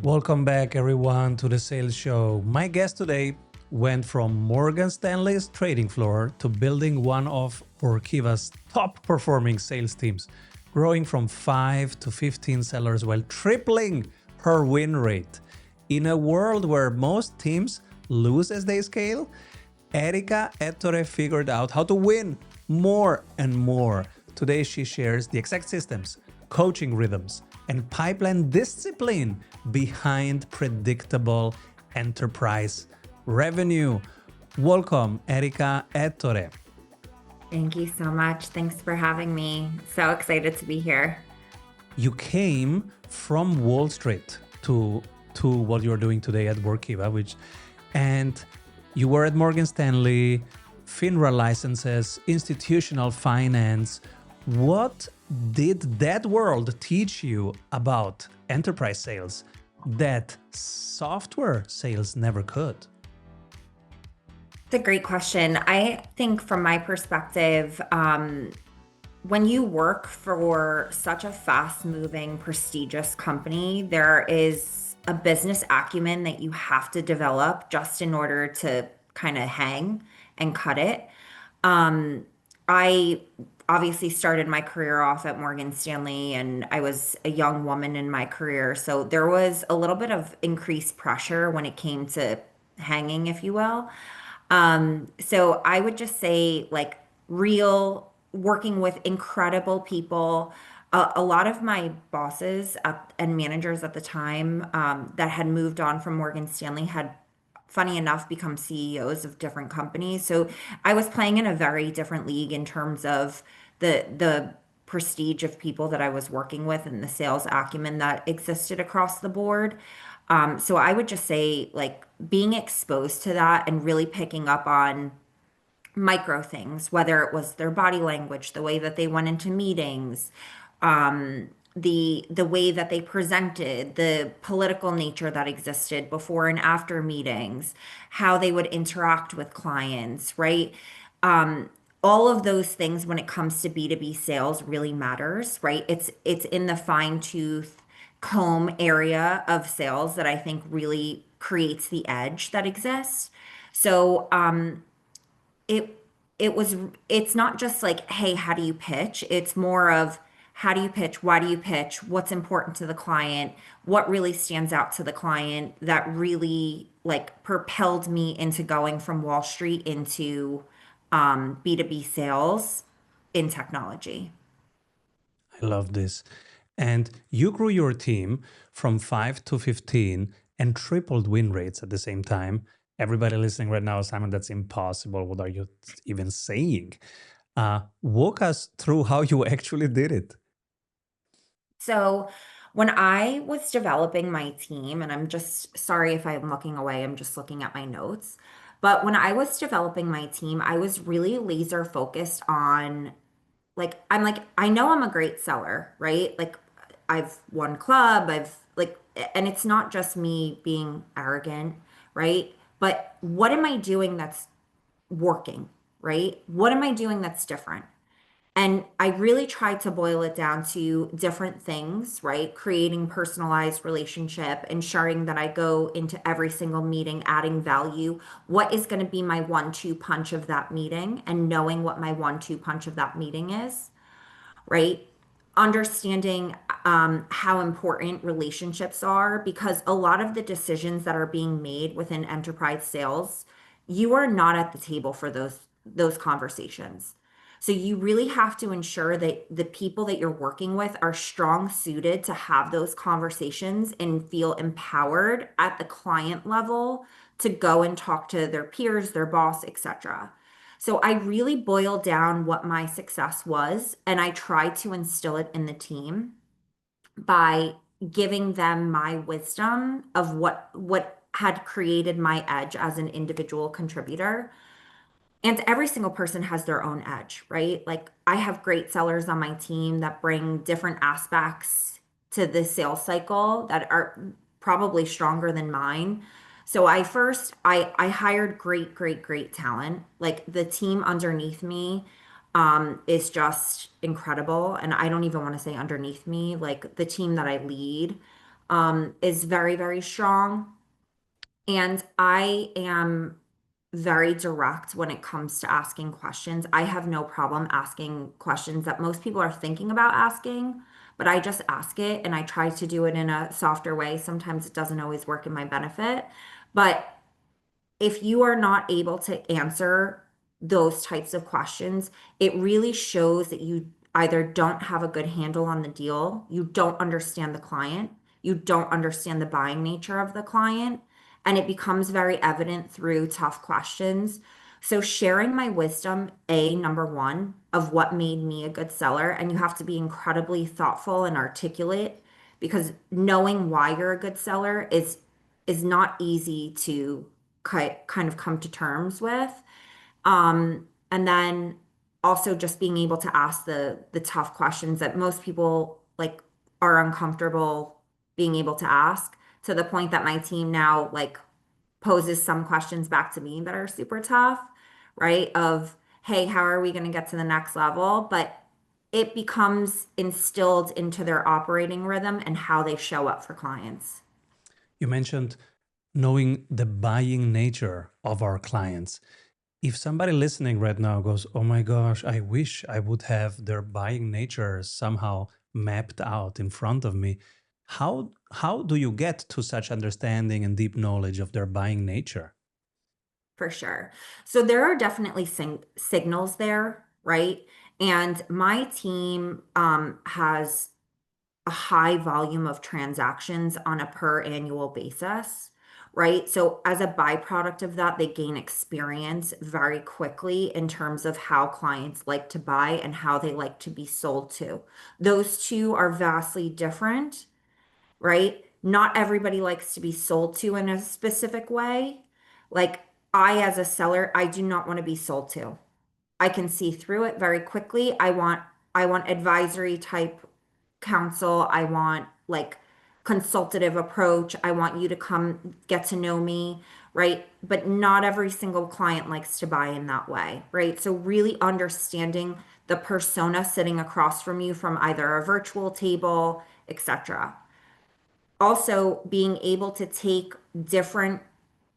Welcome back, everyone, to the Sales Show. My guest today went from Morgan Stanley's trading floor to building one of Workiva's top performing sales teams, growing from 5 to 15 sellers while tripling her win rate. In a world where most teams lose as they scale, Ettore figured out how to win more and more. Today, she shares the exact systems, coaching rhythms, and pipeline discipline behind predictable enterprise revenue. Welcome, Ettore. Thank you so much. Thanks for having me. So excited to be here. You came from Wall Street to what you're doing today at Workiva, and you were at Morgan Stanley, FINRA licenses, institutional finance. What did that world teach you about enterprise sales that software sales never could? It's a great question. I think from my perspective, when you work for such a fast-moving, prestigious company, there is a business acumen that you have to develop just in order to kind of hang and cut it. I obviously started my career off at Morgan Stanley, and I was a young woman in my career. So there was a little bit of increased pressure when it came to hanging, if you will. So I would just say, like, real working with incredible people. A lot of my bosses and managers at the time that had moved on from Morgan Stanley had, funny enough, become CEOs of different companies. So I was playing in a very different league in terms of the prestige of people that I was working with and the sales acumen that existed across the board. So I would just say, like, being exposed to that and really picking up on micro things, whether it was their body language, the way that they went into meetings, the way that they presented, the political nature that existed before and after meetings, how they would interact with clients, right? All of those things when it comes to B2B sales really matters, right? It's in the fine tooth comb area of sales that I think really creates the edge that exists. So it it's not just like, hey, how do you pitch? It's more of how do you pitch? Why do you pitch? What's important to the client? What really stands out to the client that really, like, propelled me into going from Wall Street into B2B sales in technology. I love this. And you grew your team from 5 to 15 and tripled win rates at the same time. Everybody listening right now, Simon, that's impossible. What are you even saying? Walk us through how you actually did it. So when I was developing my team, and I'm just sorry if I'm looking away, I'm just looking at my notes. But when I was developing my team, I was really laser focused on, like, I know I'm a great seller, right? Like, I've won club, and it's not just me being arrogant, right? But what am I doing that's working, right? What am I doing that's different? And I really tried to boil it down to different things, right? Creating personalized relationship, ensuring that I go into every single meeting adding value. What is going to be my 1-2 punch of that meeting, and knowing what my 1-2 punch of that meeting is, right? Understanding how important relationships are, because a lot of the decisions that are being made within enterprise sales, you are not at the table for those conversations. So you really have to ensure that the people that you're working with are strong suited to have those conversations and feel empowered at the client level to go and talk to their peers, their boss, etc. So I really boiled down what my success was, and I tried to instill it in the team by giving them my wisdom of what had created my edge as an individual contributor. And every single person has their own edge, right? Like, I have great sellers on my team that bring different aspects to the sales cycle that are probably stronger than mine. So I hired great talent. Like, the team underneath me is just incredible. And I don't even want to say underneath me, like, the team that I lead. is very, very strong. And I am very direct when it comes to asking questions. I have no problem asking questions that most people are thinking about asking, but I just ask it and I try to do it in a softer way. Sometimes it doesn't always work in my benefit, but if you are not able to answer those types of questions, it really shows that you either don't have a good handle on the deal, you don't understand the client, you don't understand the buying nature of the client, and it becomes very evident through tough questions. So, sharing my wisdom, number one, of what made me a good seller, and you have to be incredibly thoughtful and articulate because knowing why you're a good seller is not easy to kind of come to terms with. And then also just being able to ask the tough questions that most people like are uncomfortable being able to ask, to the point that my team now like poses some questions back to me that are super tough, right? Of, hey, how are we going to get to the next level? But it becomes instilled into their operating rhythm and how they show up for clients. You mentioned knowing the buying nature of our clients. If somebody listening right now goes, "Oh my gosh, I wish I would have their buying nature somehow mapped out in front of me." How do you get to such understanding and deep knowledge of their buying nature? For sure. So there are definitely signals there, right? And my team has a high volume of transactions on a per annual basis, right? So as a byproduct of that, they gain experience very quickly in terms of how clients like to buy and how they like to be sold to. Those two are vastly different, right? Not everybody likes to be sold to in a specific way. Like I, as a seller, I do not want to be sold to. I can see through it very quickly. I want advisory type counsel. I want like consultative approach. I want you to come get to know me, right? But not every single client likes to buy in that way, right? So really understanding the persona sitting across from you from either a virtual table, etc. Also being able to take different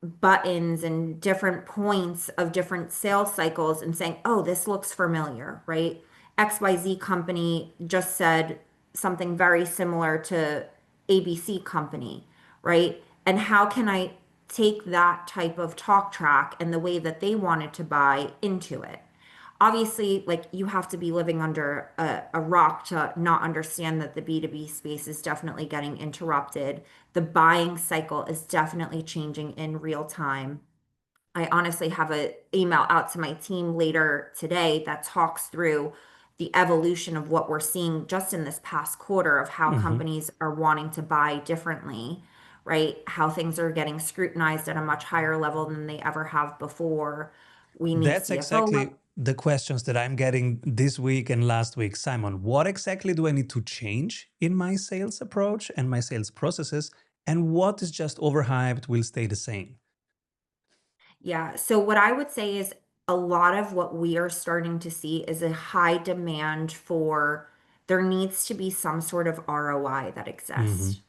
buttons and different points of different sales cycles and saying, oh, this looks familiar, right? XYZ company just said something very similar to ABC company, right? And how can I take that type of talk track and the way that they wanted to buy into it? Obviously, like you have to be living under a rock to not understand that the B2B space is definitely getting interrupted. The buying cycle is definitely changing in real time. I honestly have an email out to my team later today that talks through the evolution of what we're seeing just in this past quarter of how Mhm. companies are wanting to buy differently, right? How things are getting scrutinized at a much higher level than they ever have before. We need That's CFO. exactly the questions that I'm getting this week and last week. Simon, what exactly do I need to change in my sales approach and my sales processes? And what is just overhyped will stay the same? Yeah. So what I would say is a lot of what we are starting to see is a high demand for there needs to be some sort of ROI that Hmm. exists,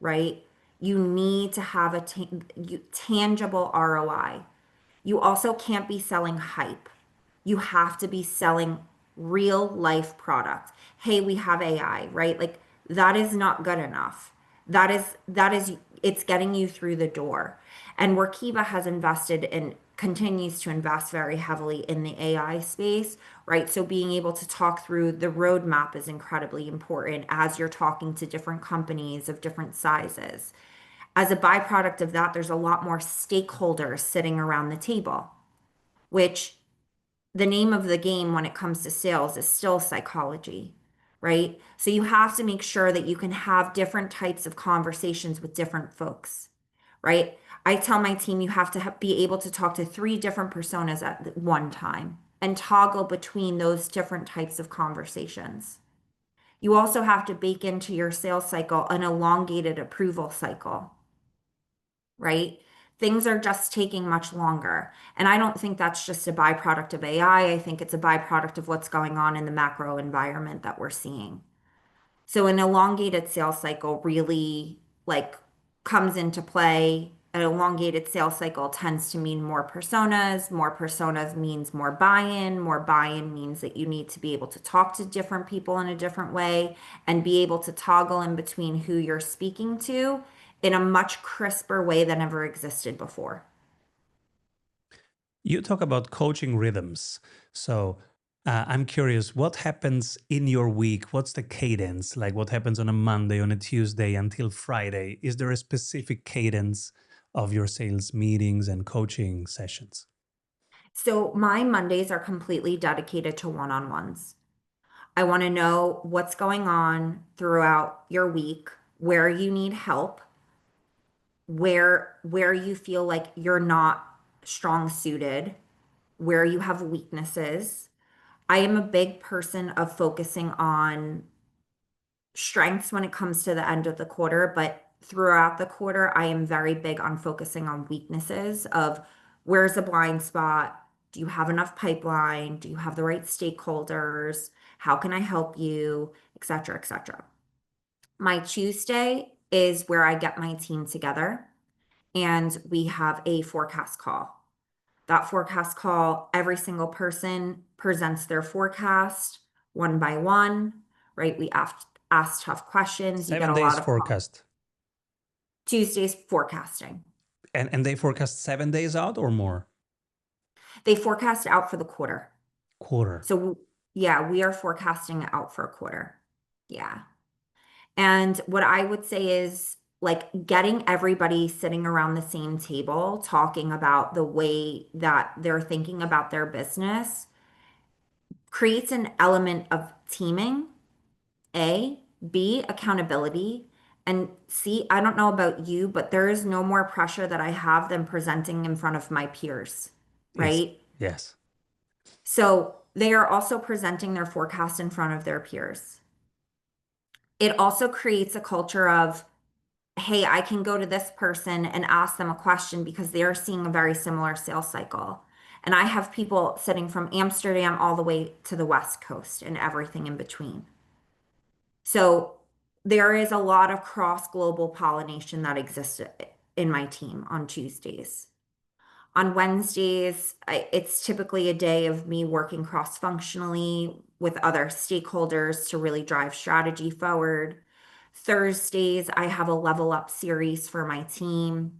right? You need to have a tangible ROI. You also can't be selling hype. You have to be selling real life product. Hey, we have AI, right? Like that is not good enough. That is it's getting you through the door. And Workiva has invested and continues to invest very heavily in the AI space, right? So being able to talk through the roadmap is incredibly important as you're talking to different companies of different sizes. As a byproduct of that, there's a lot more stakeholders sitting around the table, which the name of the game when it comes to sales is still psychology, right? So you have to make sure that you can have different types of conversations with different folks, right? I tell my team you have to be able to talk to three different personas at one time and toggle between those different types of conversations. You also have to bake into your sales cycle an elongated approval cycle, right? Things are just taking much longer. And I don't think that's just a byproduct of AI. I think it's a byproduct of what's going on in the macro environment that we're seeing. So an elongated sales cycle really like comes into play. An elongated sales cycle tends to mean more personas. More personas means more buy-in. More buy-in means that you need to be able to talk to different people in a different way and be able to toggle in between who you're speaking to in a much crisper way than ever existed before. You talk about coaching rhythms. So I'm curious, what happens in your week? What's the cadence? Like what happens on a Monday, on a Tuesday until Friday? Is there a specific cadence of your sales meetings and coaching sessions? So my Mondays are completely dedicated to one-on-ones. I want to know what's going on throughout your week, where you need help, where you feel like you're not strong suited, where you have weaknesses. I am a big person of focusing on strengths when it comes to the end of the quarter, but throughout the quarter, I am very big on focusing on weaknesses of where's the blind spot? Do you have enough pipeline? Do you have the right stakeholders? How can I help you? Et cetera, et cetera. My Tuesday is where I get my team together and we have a forecast call. That forecast call, every single person presents their forecast one by one, right? We ask tough questions. You get Seven a days lot of forecast. Tuesdays forecasting. And they forecast 7 days out or more? They forecast out for the quarter. Quarter. So yeah, we are forecasting out for a quarter. Yeah. And what I would say is like getting everybody sitting around the same table, talking about the way that they're thinking about their business creates an element of teaming, A, B, accountability, and C, I don't know about you, but there is no more pressure that I have than presenting in front of my peers, It's right? yes. So they are also presenting their forecast in front of their peers. It also creates a culture of, hey, I can go to this person and ask them a question because they are seeing a very similar sales cycle. And I have people sitting from Amsterdam all the way to the West Coast and everything in between. So there is a lot of cross-global pollination that exists in my team on Tuesdays. On Wednesdays, it's typically a day of me working cross-functionally with other stakeholders to really drive strategy forward. Thursdays, I have a level up series for my team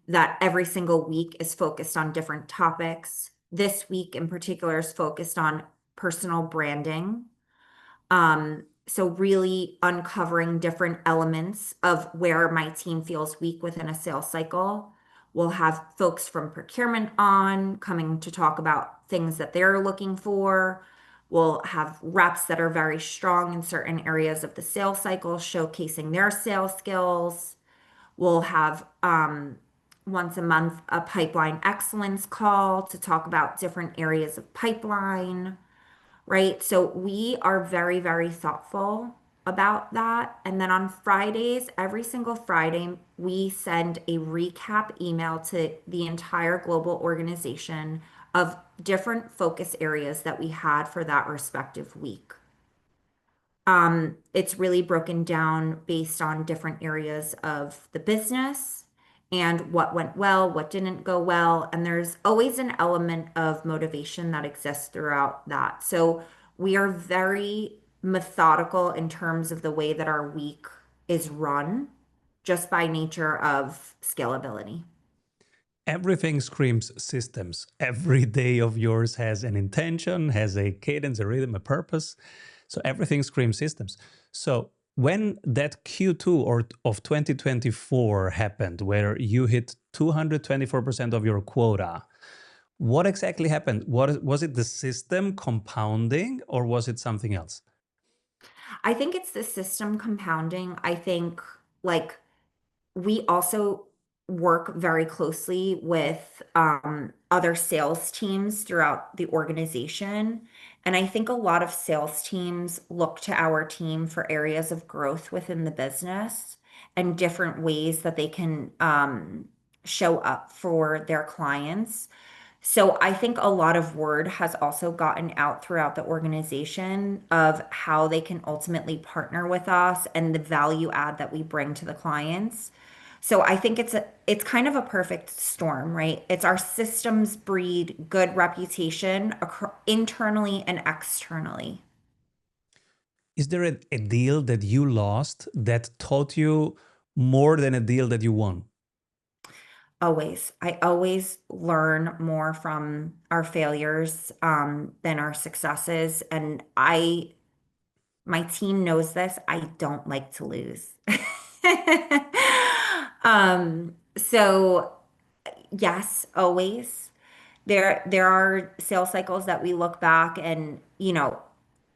that every single week is focused on different topics. This week in particular is focused on personal branding. So really uncovering different elements of where my team feels weak within a sales cycle. We'll have folks from procurement on coming to talk about things that they're looking for. We'll have reps that are very strong in certain areas of the sales cycle, showcasing their sales skills. We'll have once a month a pipeline excellence call to talk about different areas of pipeline, right? So we are very, very thoughtful about that. And then on Fridays, every single Friday, we send a recap email to the entire global organization of different focus areas that we had for that respective week. It's really broken down based on different areas of the business and what went well, what didn't go well. And there's always an element of motivation that exists throughout that. So we are very methodical in terms of the way that our week is run, just by nature of scalability. Everything screams systems. Every day of yours has an intention, has a cadence, a rhythm, a purpose. So everything screams systems. So when that Q2 or of 2024 happened, where you hit 224% of your quota, what exactly happened? What was it, the system compounding or was it something else? I think it's the system compounding. I think like we also work very closely with other sales teams throughout the organization. And I think a lot of sales teams look to our team for areas of growth within the business and different ways that they can show up for their clients. So I think a lot of word has also gotten out throughout the organization of how they can ultimately partner with us and the value add that we bring to the clients. So I think it's kind of a perfect storm, right? It's our systems breed good reputation internally and externally. Is there a deal that you lost that taught you more than a deal that you won? Always. I always learn more from our failures than our successes. And my team knows this. I don't like to lose. So yes, always. There are sales cycles that we look back and,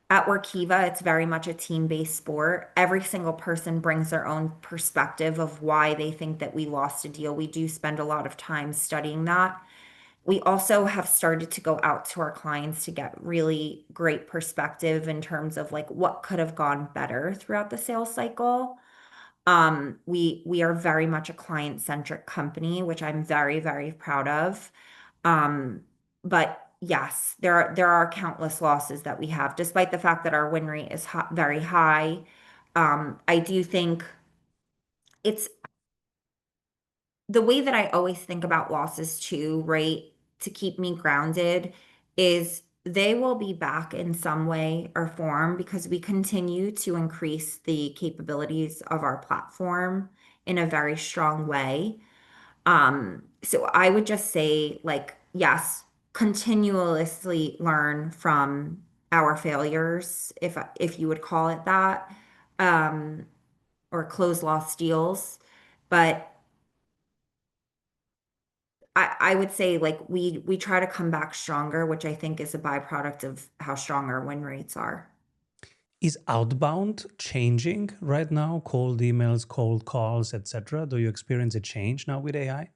at Workiva, it's very much a team-based sport. Every single person brings their own perspective of why they think that we lost a deal. We do spend a lot of time studying that. We also have started to go out to our clients to get really great perspective in terms of like what could have gone better throughout the sales cycle. We are very much a client-centric company, which I'm very, very proud of. Um, but yes, there are countless losses that we have, despite the fact that our win rate is very high. I do think it's the way that I always think about losses too, right? To keep me grounded is they will be back in some way or form because we continue to increase the capabilities of our platform in a very strong way. So I would just say, like, yes, continuously learn from our failures, if you would call it that, um, or close lost deals. But I would say like we try to come back stronger, which I think is a byproduct of how strong our win rates are. Is outbound changing right now? Cold emails, cold calls, etc. Do you experience a change now with AI?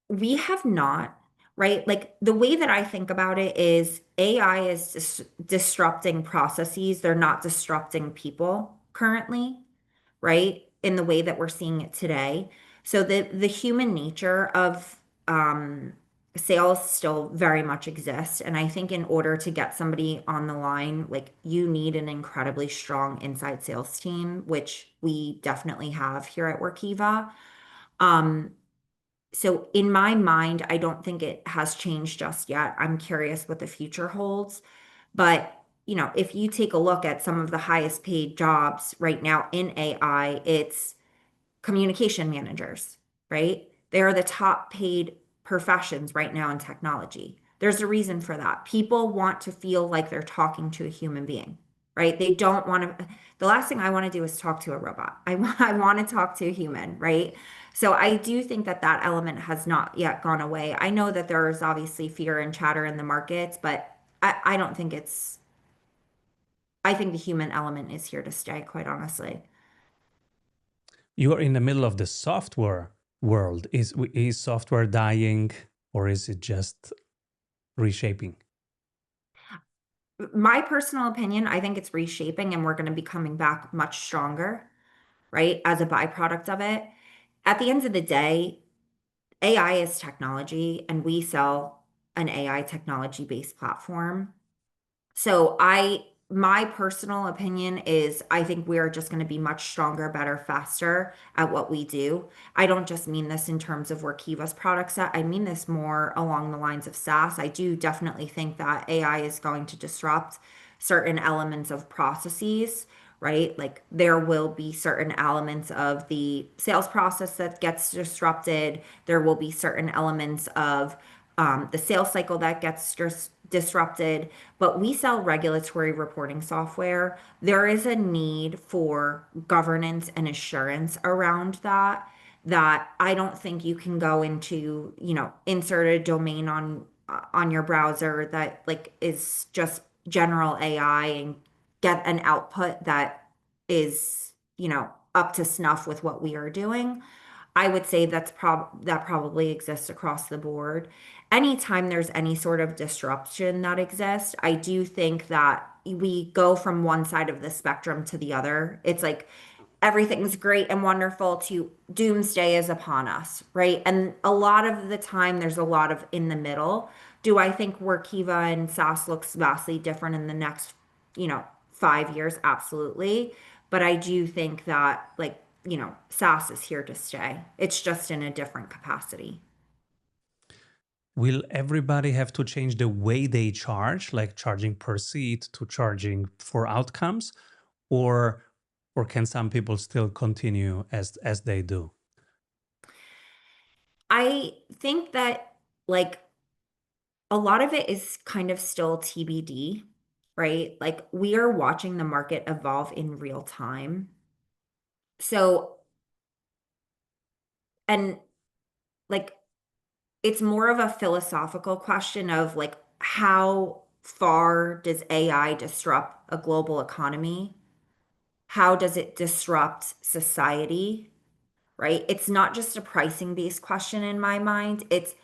We have not, right? Like the way that I think about it is AI is disrupting processes. They're not disrupting people currently, right? In the way that we're seeing it today. So the human nature of um, sales still very much exists. And I think in order to get somebody on the line, like you need an incredibly strong inside sales team, which we definitely have here at Workiva. Um, so in my mind, I don't think it has changed just yet. I'm curious what the future holds. But, if you take a look at some of the highest paid jobs right now in AI, it's communication managers, right? They are the top paid professions right now in technology. There's a reason for that. People want to feel like they're talking to a human being, right? They don't want to, the last thing I want to do is talk to a robot. I want to talk to a human, right? So I do think that that element has not yet gone away. I know that there is obviously fear and chatter in the markets, but I don't think I think the human element is here to stay, quite honestly. You are in the middle of the software world. Is software dying or is it just reshaping? My personal opinion, I think it's reshaping and we're going to be coming back much stronger, right? As a byproduct of it. At the end of the day, AI is technology and we sell an AI technology based platform. So my personal opinion is I think we're just going to be much stronger, better, faster at what we do. I don't just mean this in terms of Workiva's product set. I mean this more along the lines of SaaS. I do definitely think that AI is going to disrupt certain elements of processes, right? Like there will be certain elements of the sales process that gets disrupted. There will be certain elements of the sales cycle that gets disrupted, but we sell regulatory reporting software. There is a need for governance and assurance around that I don't think you can go into, insert a domain on your browser that like is just general AI and get an output that is, up to snuff with what we are doing. I would say that probably exists across the board. Anytime there's any sort of disruption that exists, I do think that we go from one side of the spectrum to the other. It's like everything's great and wonderful to doomsday is upon us, right? And a lot of the time, there's a lot of in the middle. Do I think Workiva and SaaS looks vastly different in the next, 5 years? Absolutely. But I do think that, like, SaaS is here to stay. It's just in a different capacity. Will everybody have to change the way they charge, like charging per seat to charging for outcomes, or can some people still continue as they do? I think that, like, a lot of it is kind of still TBD, right? Like, we are watching the market evolve in real time. So, and like, it's more of a philosophical question of, like, how far does AI disrupt a global economy? How does it disrupt society? Right? It's not just a pricing based question in my mind. It's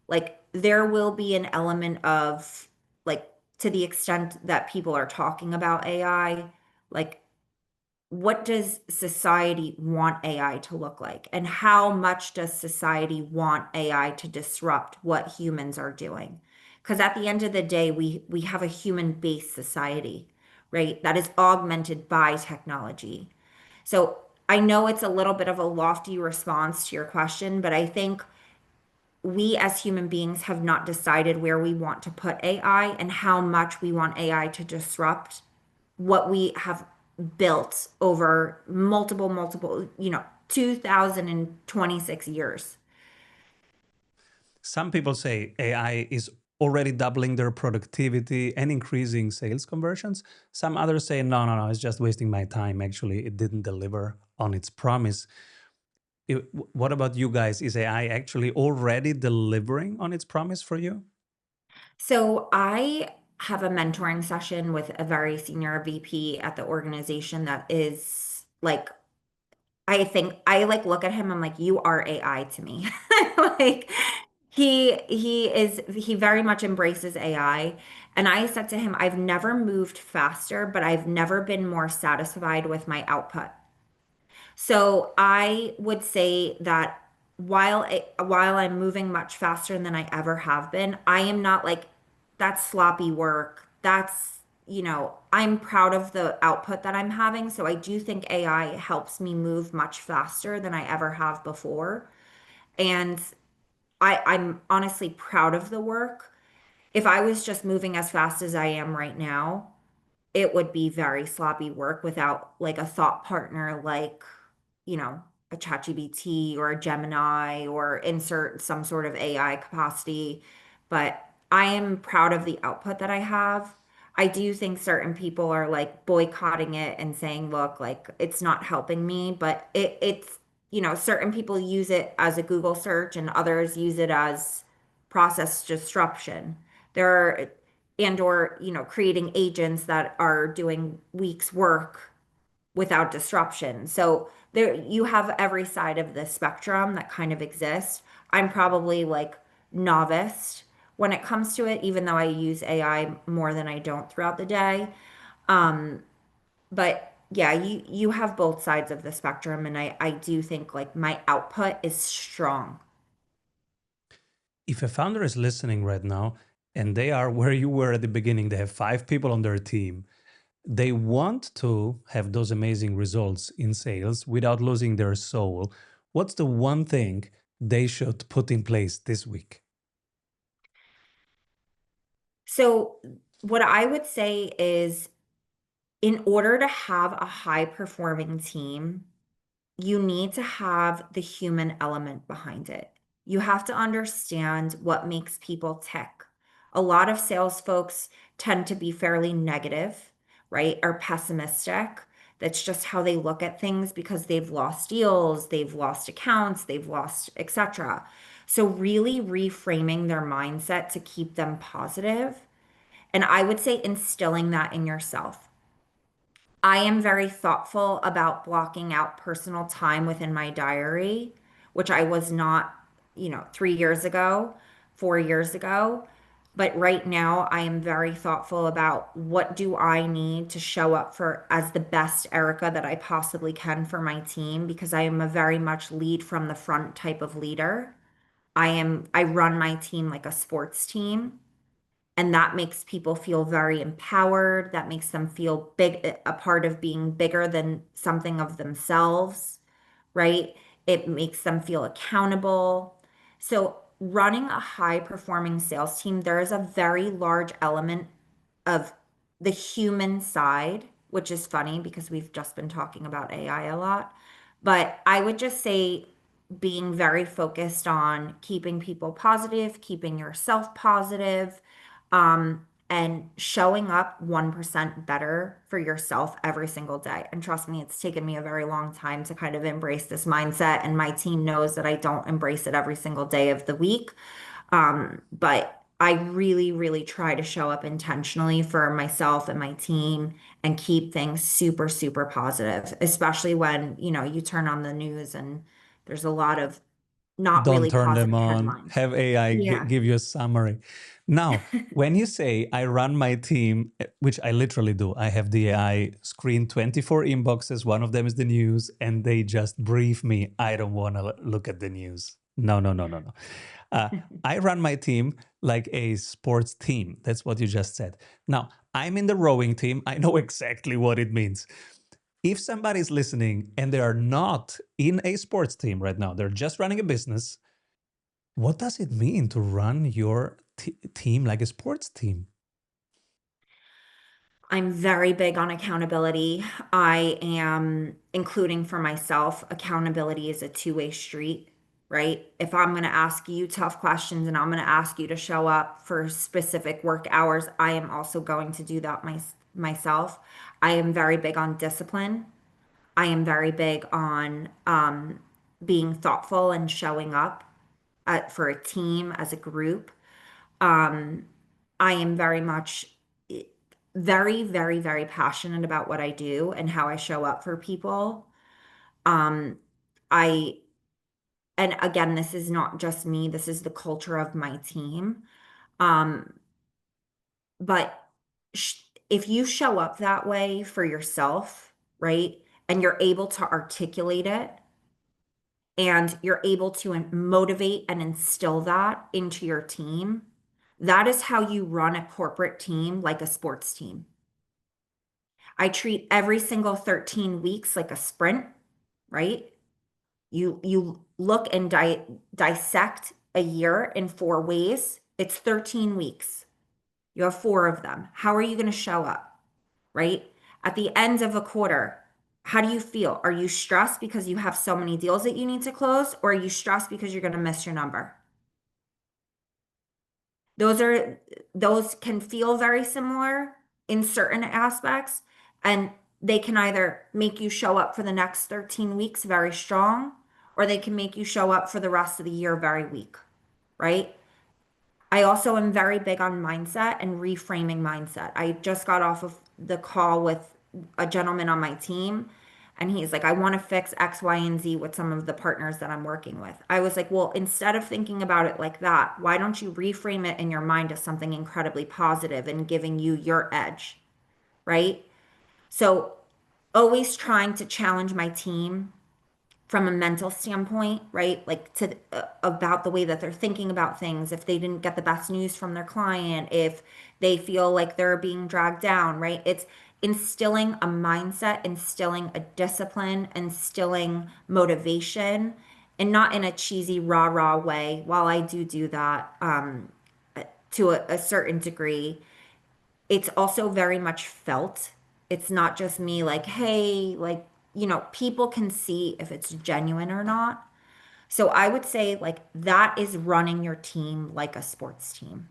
like there will be an element of, like, to the extent that people are talking about AI, like, what does society want AI to look like? And how much does society want AI to disrupt what humans are doing? Because at the end of the day, we have a human-based society, right? That is augmented by technology. So I know it's a little bit of a lofty response to your question, but I think we as human beings have not decided where we want to put AI and how much we want AI to disrupt what we have built over multiple, 2026 years. Some people say AI is already doubling their productivity and increasing sales conversions. Some others say, no, no, no, it's just wasting my time. Actually, it didn't deliver on its promise. What about you guys? Is AI actually already delivering on its promise for you? So I have a mentoring session with a very senior VP at the organization that is like, I think I like look at him, I'm like, you are AI to me. Like, he very much embraces AI. And I said to him, I've never moved faster, but I've never been more satisfied with my output. So I would say that while I'm moving much faster than I ever have been, I am not like, that's sloppy work. I'm proud of the output that I'm having. So I do think AI helps me move much faster than I ever have before. And I'm honestly proud of the work. If I was just moving as fast as I am right now, it would be very sloppy work without like a thought partner, like, a ChatGPT or a Gemini, or insert some sort of AI capacity. But I am proud of the output that I have. I do think certain people are like boycotting it and saying, look, like, it's not helping me, but certain people use it as a Google search and others use it as process disruption. There are, and or, creating agents that are doing weeks work without disruption. So there you have every side of the spectrum that kind of exists. I'm probably like novice when it comes to it, even though I use AI more than I don't throughout the day. But yeah, you have both sides of the spectrum, and I do think like my output is strong. If a founder is listening right now and they are where you were at the beginning, they have 5 people on their team, they want to have those amazing results in sales without losing their soul. What's the one thing they should put in place this week? So what I would say is, in order to have a high performing team, you need to have the human element behind it. You have to understand what makes people tick. A lot of sales folks tend to be fairly negative, right? Or pessimistic. That's just how they look at things because they've lost deals, they've lost accounts, they've lost, etc. So really reframing their mindset to keep them positive. And I would say instilling that in yourself. I am very thoughtful about blocking out personal time within my diary, which I was not, 3 years ago, 4 years ago. But right now, I am very thoughtful about what do I need to show up for as the best Erica that I possibly can for my team because I am a very much lead from the front type of leader. I run my team like a sports team, and that makes people feel very empowered. That makes them feel big, a part of being bigger than something of themselves, right? It makes them feel accountable. So, running a high performing sales team, there is a very large element of the human side, which is funny because we've just been talking about AI a lot. But I would just say being very focused on keeping people positive, keeping yourself positive, and showing up 1% better for yourself every single day. And trust me, it's taken me a very long time to kind of embrace this mindset. And my team knows that I don't embrace it every single day of the week. But I really, really try to show up intentionally for myself and my team and keep things super, super positive, especially when, you turn on the news and there's a lot of not Don't really turn them positive on. headlines. Have AI Yeah. give you a summary. Now, when you say I run my team, which I literally do, I have the AI screen 24 inboxes. One of them is the news, and they just brief me. I don't want to look at the news. No, no, no, no, no. Uh, I run my team like a sports team. That's what you just said. Now, I'm in the rowing team. I know exactly what it means. If somebody's listening and they are not in a sports team right now, they're just running a business, what does it mean to run your team like a sports team? I'm very big on accountability. I am, including for myself, accountability is a two-way street, right? If I'm going to ask you tough questions and I'm going to ask you to show up for specific work hours, I am also going to do that myself. I am very big on discipline. I am very big on being thoughtful and showing up for a team as a group. I am very much very, very, very passionate about what I do and how I show up for people. Um, I, and again, this is not just me, this is the culture of my team. Um, but if you show up that way for yourself, right, and you're able to articulate it and you're able to motivate and instill that into your team, that is how you run a corporate team like a sports team. I treat every single 13 weeks like a sprint, right? You look and dissect a year in 4 ways. It's 13 weeks. You have 4 of them. How are you going to show up, right? At the end of a quarter, how do you feel? Are you stressed because you have so many deals that you need to close, or are you stressed because you're going to miss your number? Those can feel very similar in certain aspects, and they can either make you show up for the next 13 weeks very strong, or they can make you show up for the rest of the year very weak, right? I also am very big on mindset and reframing mindset. I just got off of the call with a gentleman on my team, and he's like, I want to fix X, Y, and Z with some of the partners that I'm working with. I was like, well, instead of thinking about it like that, why don't you reframe it in your mind as something incredibly positive and giving you your edge, right? So, always trying to challenge my team from a mental standpoint, right? Like to about the way that they're thinking about things, if they didn't get the best news from their client, if they feel like they're being dragged down, right? It's instilling a mindset, instilling a discipline, instilling motivation, and not in a cheesy rah-rah way. While I do that to a certain degree, it's also very much felt. It's not just me like, hey, like, people can see if it's genuine or not. So I would say like that is running your team like a sports team.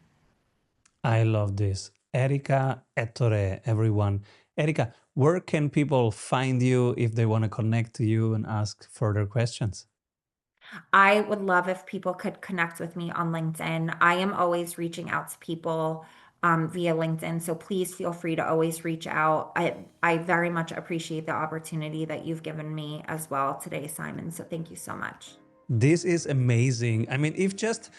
I love this. Erika Ettore, everyone. Erika, where can people find you if they want to connect to you and ask further questions? I would love if people could connect with me on LinkedIn. I am always reaching out to people via LinkedIn, so please feel free to always reach out. I very much appreciate the opportunity that you've given me as well today, Simon. So thank you so much. This is amazing. I mean, if just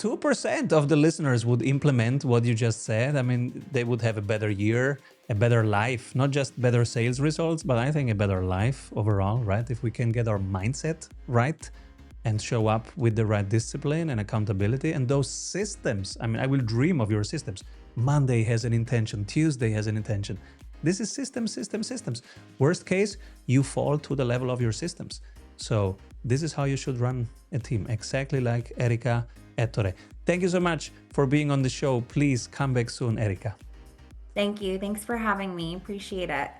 2% of the listeners would implement what you just said, I mean, they would have a better year, a better life, not just better sales results, but I think a better life overall, right? If we can get our mindset right and show up with the right discipline and accountability and those systems. I mean, I will dream of your systems. Monday has an intention, Tuesday has an intention. This is systems. Worst case, you fall to the level of your systems. So this is how you should run a team, exactly like Erika, Ettore. Thank you so much for being on the show. Please come back soon, Erika. Thank you. Thanks for having me. Appreciate it.